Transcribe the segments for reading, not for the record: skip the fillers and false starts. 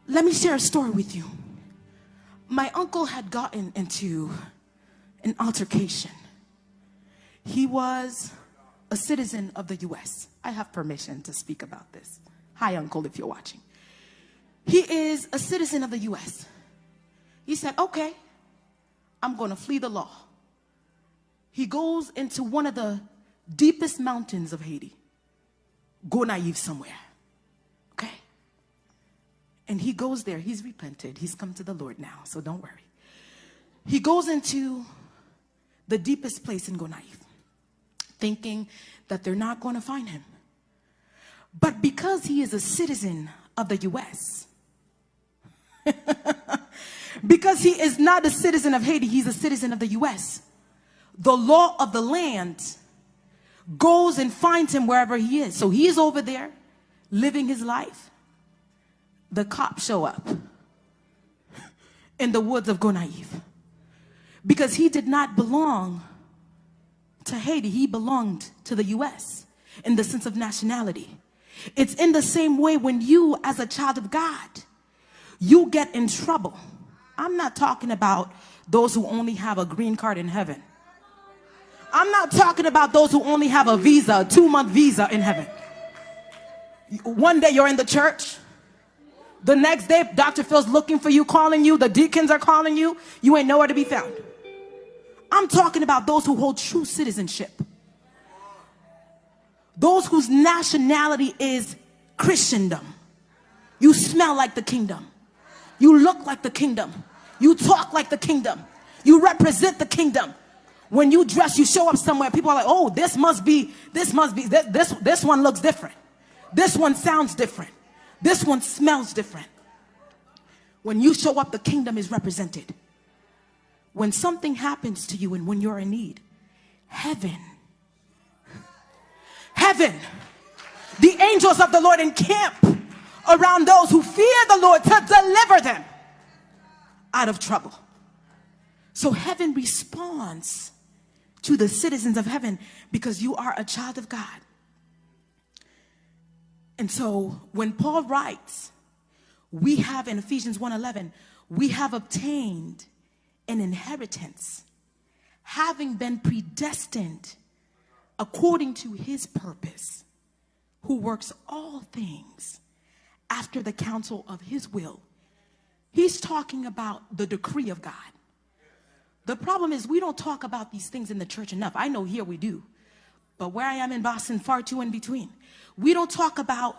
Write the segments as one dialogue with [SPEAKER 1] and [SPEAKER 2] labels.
[SPEAKER 1] Let me share a story with you. My uncle had gotten into an altercation. He was a citizen of the U.S. I have permission to speak about this. Hi, Uncle, if you're watching. He is a citizen of the U.S. He said, okay, I'm going to flee the law. He goes into one of the deepest mountains of Haiti. Go naive somewhere. Okay? And he goes there. He's repented. He's come to the Lord now, so don't worry. He goes into the deepest place in Gonaive, thinking that they're not going to find him. But because he is a citizen of the U.S., because he is not a citizen of Haiti, he's a citizen of the U.S., the law of the land goes and finds him wherever he is. So he's over there living his life. The cops show up in the woods of Gonaive because he did not belong to Haiti. He belonged to the U.S. in the sense of nationality. It's in the same way when you, as a child of God, you get in trouble. I'm not talking about those who only have a green card in heaven. I'm not talking about those who only have a visa, a 2-month visa in heaven. One day you're in the church. The next day, Dr. Phil's looking for you, calling you. The deacons are calling you. You ain't nowhere to be found. I'm talking about those who hold true citizenship. Those whose nationality is Christendom. You smell like the kingdom. You look like the kingdom. You talk like the kingdom. You represent the kingdom. When you dress, you show up somewhere, people are like, oh, this one looks different. This one sounds different. This one smells different. When you show up, the kingdom is represented. When something happens to you and when you're in need, heaven, the angels of the Lord encamp around those who fear the Lord to deliver them out of trouble. So heaven responds to the citizens of heaven because you are a child of God. And so when Paul writes, we have in Ephesians 1:11, we have obtained an inheritance, having been predestined according to his purpose, who works all things after the counsel of his will. He's talking about the decree of God. The problem is we don't talk about these things in the church enough. I know here we do, but where I am in Boston, far too in between. We don't talk about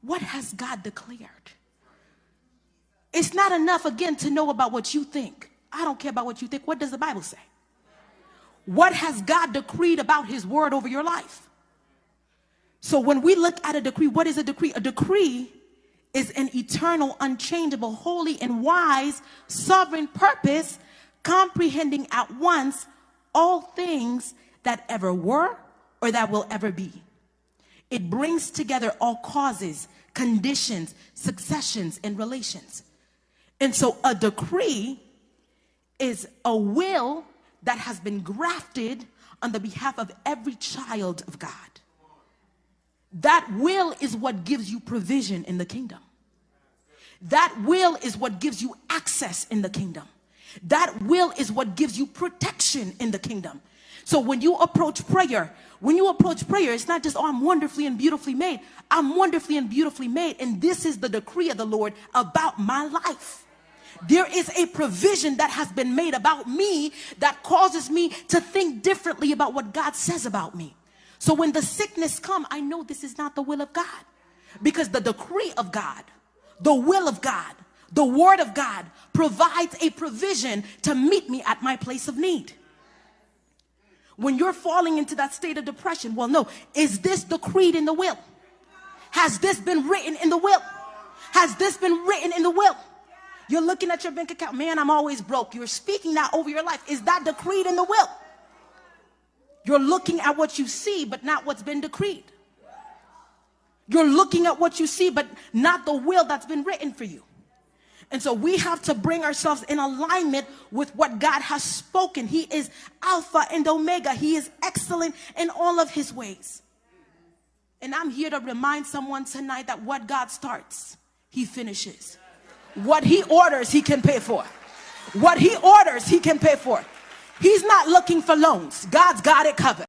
[SPEAKER 1] what has God declared. It's not enough, again, to know about what you think. I don't care about what you think. What does the Bible say? What has God decreed about his word over your life? So when we look at a decree, what is a decree? A decree is an eternal, unchangeable, holy, and wise, sovereign purpose, comprehending at once all things that ever were or that will ever be. It brings together all causes, conditions, successions, and relations. And so a decree is a will that has been grafted on the behalf of every child of God. That will is what gives you provision in the kingdom. That will is what gives you access in the kingdom. That will is what gives you protection in the kingdom. So when you approach prayer, it's not just, oh, I'm wonderfully and beautifully made. I'm wonderfully and beautifully made, and this is the decree of the Lord about my life. There is a provision that has been made about me that causes me to think differently about what God says about me. So when the sickness comes, I know this is not the will of God, because the decree of God, the will of God, the word of God provides a provision to meet me at my place of need. When you're falling into that state of depression, well, no, is this decreed in the will? Has this been written in the will? Has this been written in the will? You're looking at your bank account, man, I'm always broke. You're speaking that over your life. Is that decreed in the will? You're looking at what you see, but not what's been decreed. You're looking at what you see, but not the will that's been written for you. And so we have to bring ourselves in alignment with what God has spoken. He is Alpha and Omega. He is excellent in all of his ways. And I'm here to remind someone tonight that what God starts, he finishes. What he orders, he can pay for. What he orders, he can pay for. He's not looking for loans. God's got it covered.